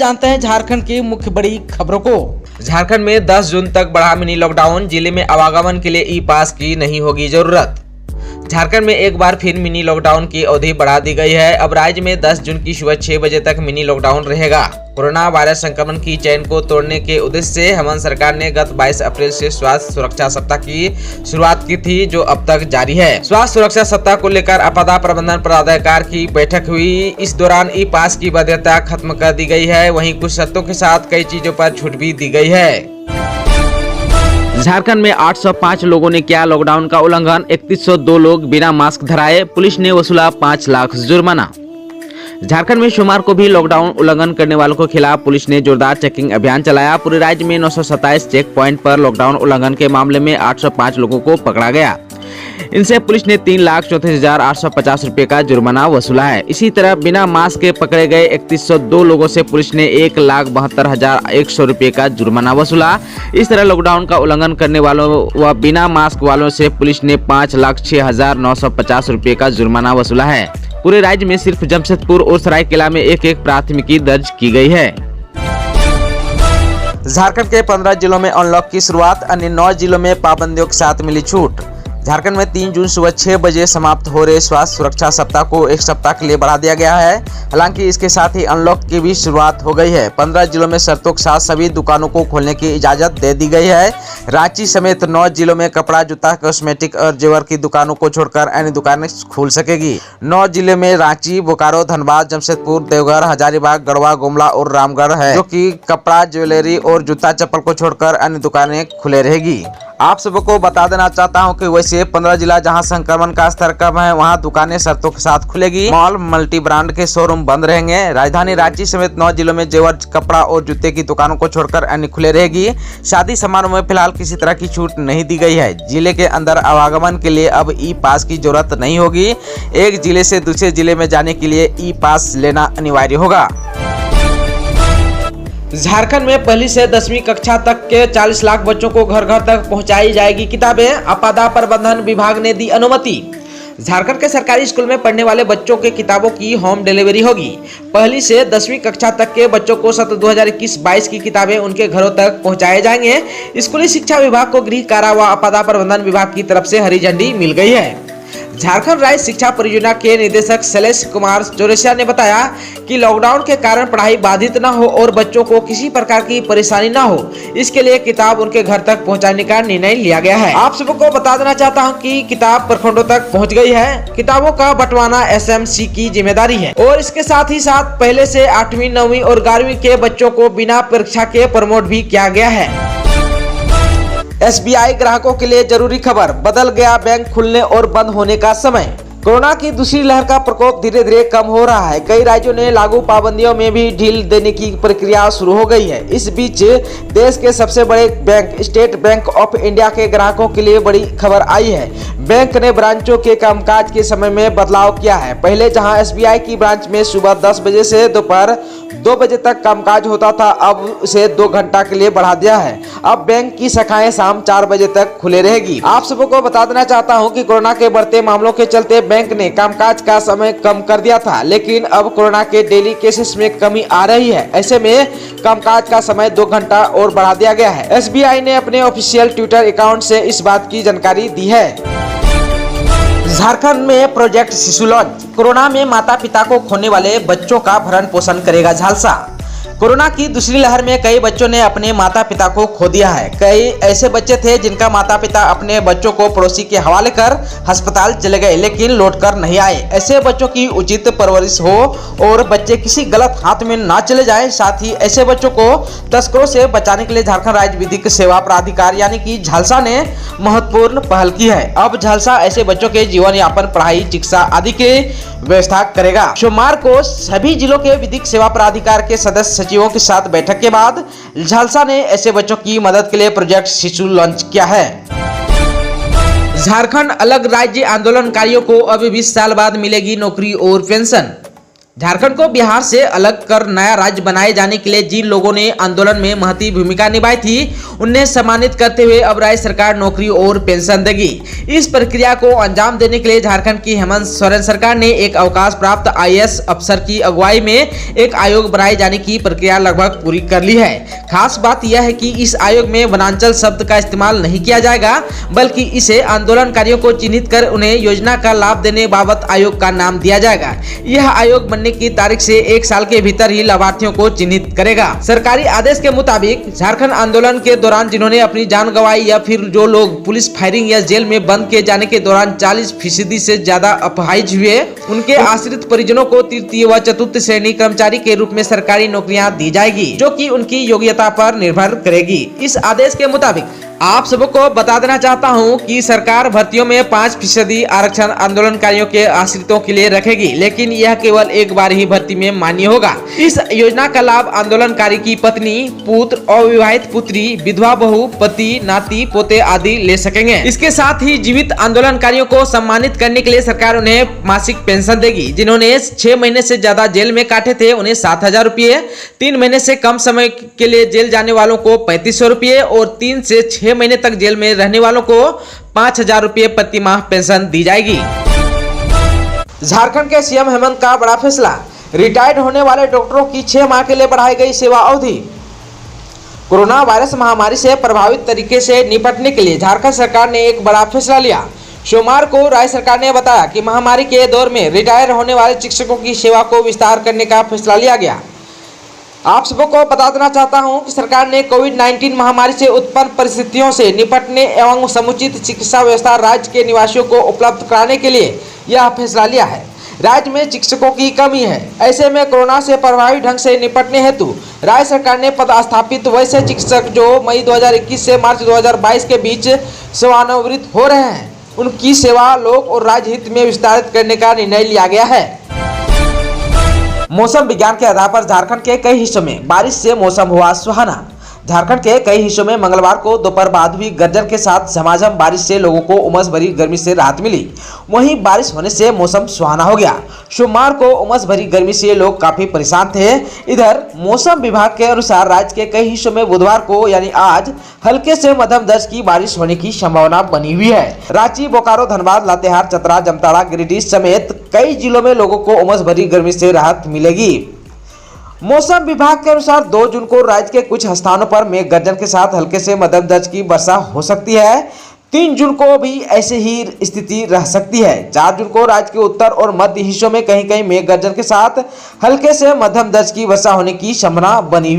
जानते हैं झारखंड की मुख्य बड़ी खबरों को। झारखंड में 10 जून तक बढ़ा मिनी लॉकडाउन। जिले में आवागमन के लिए ई पास की नहीं होगी जरूरत। झारखंड में एक बार फिर मिनी लॉकडाउन की अवधि बढ़ा दी गई है। अब राज्य में 10 जून की सुबह 6 बजे तक मिनी लॉकडाउन रहेगा। कोरोना वायरस संक्रमण की चेन को तोड़ने के उद्देश्य से हेमंत सरकार ने गत 22 अप्रैल से स्वास्थ्य सुरक्षा सप्ताह की शुरुआत की थी, जो अब तक जारी है। स्वास्थ्य सुरक्षा सप्ताह को लेकर आपदा प्रबंधन पदाधिकारी की बैठक हुई। इस दौरान ई पास की वैधता खत्म कर दी गई है। वहीं कुछ शर्तों के साथ कई चीजों पर छूट भी दी गई है। झारखंड में 805 लोगों ने किया लॉकडाउन का उल्लंघन। 3102 लोग बिना मास्क धराए। पुलिस ने वसूला 5 लाख जुर्माना। झारखंड में सोमवार को भी लॉकडाउन उल्लंघन करने वालों के खिलाफ पुलिस ने जोरदार चेकिंग अभियान चलाया। पूरे राज्य में 927 चेक पॉइंट पर लॉकडाउन उल्लंघन के मामले में 805 लोगों को पकड़ा गया। इनसे पुलिस ने 3,34,850 रुपए का जुर्माना वसूला है। इसी तरह बिना मास्क के पकड़े गए 3102 लोगों से पुलिस ने 1,72,100 रुपए का जुर्माना वसूला। इस तरह लॉकडाउन का उल्लंघन करने वालों व बिना मास्क वालों से पुलिस ने 5,06,950 रुपए का जुर्माना वसूला है। पूरे राज्य में सिर्फ जमशेदपुर और सरायकेला में एक प्राथमिकी दर्ज की गई है। झारखंड के 15 जिलों में अनलॉक की शुरुआत। अन्य 9 जिलों में पाबंदियों के साथ मिली छूट। झारखंड में 3 जून सुबह 6 बजे समाप्त हो रहे स्वास्थ्य सुरक्षा सप्ताह को एक सप्ताह के लिए बढ़ा दिया गया है। हालांकि इसके साथ ही अनलॉक की भी शुरुआत हो गई है। 15 जिलों में शर्तों के साथ सभी दुकानों को खोलने की इजाजत दे दी गई है। रांची समेत 9 जिलों में कपड़ा, जूता, कॉस्मेटिक और जेवर की दुकानों को छोड़कर अन्य दुकानें खुल सकेगी। 9 जिले में रांची, बोकारो, धनबाद, जमशेदपुर, देवघर, हजारीबाग, गढ़वा, गुमला और रामगढ़ है, जो कि कपड़ा, ज्वेलरी और जूता चप्पल को छोड़कर अन्य दुकानें खुले रहेगी। आप सबको बता देना चाहता हूं कि वैसे 15 जिला जहां संक्रमण का स्तर कम है, वहां दुकानें शर्तों के साथ खुलेगी। मॉल, मल्टी ब्रांड के शोरूम बंद रहेंगे। राजधानी रांची समेत 9 जिलों में जेवर, कपड़ा और जूते की दुकानों को छोड़कर अन्य खुले रहेगी। शादी समारोह में फिलहाल किसी तरह की छूट नहीं दी गई है। जिले के अंदर आवागमन के लिए अब ई पास की जरूरत नहीं होगी। एक जिले से दूसरे जिले में जाने के लिए ई पास लेना अनिवार्य होगा। झारखंड में पहली से 10वीं कक्षा तक के 40 लाख बच्चों को घर घर तक पहुंचाई जाएगी किताबें। आपदा प्रबंधन विभाग ने दी अनुमति। झारखंड के सरकारी स्कूल में पढ़ने वाले बच्चों के किताबों की होम डिलीवरी होगी। पहली से 10वीं कक्षा तक के बच्चों को सत्र 2021-22 की किताबें उनके घरों तक पहुंचाए जाएंगे। स्कूली शिक्षा विभाग को गृह, कारा व आपदा प्रबंधन विभाग की तरफ से हरी झंडी मिल गई है। झारखंड राज्य शिक्षा परियोजना के निदेशक शैलेश कुमार चौरसिया ने बताया कि लॉकडाउन के कारण पढ़ाई बाधित न हो और बच्चों को किसी प्रकार की परेशानी न हो, इसके लिए किताब उनके घर तक पहुंचाने का निर्णय लिया गया है। आप सबको बता देना चाहता हूं कि किताब प्रखंडों तक पहुंच गई है। किताबों का बंटवाना एसएमसी की जिम्मेदारी है और इसके साथ ही साथ पहले से 8वीं, 9वीं और 11वीं के बच्चों को बिना परीक्षा के प्रमोट भी किया गया है। एसबीआई ग्राहकों के लिए जरूरी खबर। बदल गया बैंक खुलने और बंद होने का समय। कोरोना की दूसरी लहर का प्रकोप धीरे धीरे कम हो रहा है। कई राज्यों ने लागू पाबंदियों में भी ढील देने की प्रक्रिया शुरू हो गई है। इस बीच देश के सबसे बड़े bank state bank of India के ग्राहकों के लिए बड़ी खबर आई है। बैंक ने ब्रांचों के कामकाज के समय में बदलाव किया है। पहले जहां एसबीआई की ब्रांच में सुबह 10 बजे से दोपहर 2 बजे तक कामकाज होता था, अब उसे 2 घंटा के लिए बढ़ा दिया है। अब बैंक की शाखाएं शाम 4 बजे तक खुले रहेगी। आप सबको बता देना चाहता हूं कि कोरोना के बढ़ते मामलों के चलते बैंक ने कामकाज का समय कम कर दिया था, लेकिन अब कोरोना के डेली केसेस में कमी आ रही है। ऐसे में कामकाज का समय 2 घंटा और बढ़ा दिया गया है। एसबीआई ने अपने ऑफिशियल ट्विटर अकाउंट से इस बात की जानकारी दी है। झारखंड में प्रोजेक्ट शिशु लॉन्च। कोरोना में माता पिता को खोने वाले बच्चों का भरण पोषण करेगा झालसा। कोरोना की दूसरी लहर में कई बच्चों ने अपने माता पिता को खो दिया है। कई ऐसे बच्चे थे जिनका माता पिता अपने बच्चों को पड़ोसी के हवाले कर अस्पताल चले गए, लेकिन लौटकर नहीं आए। ऐसे बच्चों की उचित परवरिश हो और बच्चे किसी गलत हाथ में ना चले जाएं। साथ ही ऐसे बच्चों को तस्करों से बचाने के लिए झारखंड राज्य विधिक सेवा प्राधिकार यानी कि झालसा ने महत्वपूर्ण पहल की है। अब झालसा ऐसे बच्चों के जीवन यापन, पढ़ाई, चिकित्सा आदि की व्यवस्था करेगा। सोमवार को सभी जिलों के विधिक सेवा प्राधिकार के सदस्य सचिवों के साथ बैठक के बाद झालसा ने ऐसे बच्चों की मदद के लिए प्रोजेक्ट शिशु लॉन्च किया है। झारखंड अलग राज्य आंदोलनकारियों को अब 20 साल बाद मिलेगी नौकरी और पेंशन। झारखंड को बिहार से अलग कर नया राज्य बनाए जाने के लिए जिन लोगों ने आंदोलन में महती भूमिका निभाई थी, उन्हें सम्मानित करते हुए अब राज्य सरकार नौकरी और पेंशन देगी। इस प्रक्रिया को अंजाम देने के लिए झारखंड की हेमंत सोरेन सरकार ने एक अवकाश प्राप्त IAS अफसर की अगुवाई में एक आयोग बनाए जाने की प्रक्रिया लगभग पूरी कर ली है। खास बात यह है कि इस आयोग में वनांचल शब्द का इस्तेमाल नहीं किया जाएगा, बल्कि इसे आंदोलनकारियों को चिन्हित कर उन्हें योजना का लाभ देने बाबत आयोग का नाम दिया जाएगा। यह आयोग बनने की तारीख से 1 साल के भीतर ही लाभार्थियों को चिन्हित करेगा। सरकारी आदेश के मुताबिक झारखंड आंदोलन के दौरान जिन्होंने अपनी जान गंवाई या फिर जो लोग पुलिस फायरिंग या जेल में बंद किए जाने के दौरान 40% से ज्यादा अपाहिज हुए, उनके आश्रित परिजनों को तृतीय व चतुर्थ श्रेणी कर्मचारी के रूप में सरकारी नौकरियां दी जाएगी, जो कि उनकी योग्यता पर निर्भर करेगी। इस आदेश के मुताबिक आप सबको बता देना चाहता हूं कि सरकार भर्तियों में 5% आरक्षण आंदोलनकारियों के आश्रितों के लिए रखेगी, लेकिन यह केवल एक बार ही भर्ती में मान्य होगा। इस योजना का लाभ आंदोलनकारी की पत्नी, पुत्र, अविवाहित पुत्री, विधवा बहू, पति, नाती, पोते आदि ले सकेंगे। इसके साथ ही जीवित आंदोलनकारियों को सम्मानित करने के लिए सरकार उन्हें मासिक पेंशन देगी। जिन्होंने 6 महीने से ज्यादा जेल में काटे थे उन्हें 7,000 रुपये, 3 महीने से कम समय के लिए जेल जाने वालों को 3500 रुपये और 3 से 6 महीने तक जेल में रहने वालों को 5,000 रुपये प्रति माह पेंशन दी जाएगी। झारखंड के सीएम हेमंत का बड़ा फैसला, रिटायर्ड होने वाले डॉक्टरों की 6 माह के लिए बढ़ाई गई सेवा अवधि। कोरोना वायरस महामारी से प्रभावित तरीके से निपटने के लिए झारखंड सरकार ने एक बड़ा फैसला लिया। सोमवार को राज्य सरकार ने बताया कि महामारी के दौर में रिटायर होने वाले चिकित्सकों की सेवा को विस्तार करने का फैसला लिया गया। आप सबको बता देना चाहता हूं कि सरकार ने कोविड-19 महामारी से उत्पन्न परिस्थितियों से निपटने एवं समुचित चिकित्सा व्यवस्था राज्य के निवासियों को उपलब्ध कराने के लिए यह फैसला लिया है। राज्य में चिकित्सकों की कमी है, ऐसे में कोरोना से प्रभावी ढंग से निपटने हेतु राज्य सरकार ने पदस्थापित वैसे चिकित्सक जो मई 2021 से मार्च 2022 के बीच सेवानिवृत्त हो रहे हैं, उनकी सेवा लोक और राज्य हित में विस्तारित करने का निर्णय लिया गया है। मौसम विज्ञान के आधार पर झारखंड के कई हिस्सों में बारिश से मौसम हुआ सुहाना। झारखंड के कई हिस्सों में मंगलवार को दोपहर बाद हुई गर्जन के साथ झमाझम बारिश से लोगों को उमस भरी गर्मी से राहत मिली। वहीं बारिश होने से मौसम सुहाना हो गया। सोमवार को उमस भरी गर्मी से लोग काफी परेशान थे। इधर मौसम विभाग के अनुसार राज्य के कई हिस्सों में बुधवार को यानी आज हल्के से मध्यम दर्ज की बारिश होने की संभावना बनी हुई है। रांची, बोकारो, धनबाद, लातेहार, चतरा, जामताड़ा, गिरिडीह समेत कई जिलों में लोगों को उमस भरी गर्मी से राहत मिलेगी। मौसम विभाग के अनुसार 2 जून को राज्य के कुछ स्थानों पर मेघ गर्जन के साथ हल्के से मध्यम दर्ज की वर्षा हो सकती है। 3 जून को भी ऐसे ही स्थिति रह सकती है। 4 जून को राज्य के उत्तर और मध्य हिस्सों में कहीं कहीं मेघ गर्जन के साथ हल्के से मध्यम दर्ज की वर्षा होने की संभावना बनी हुई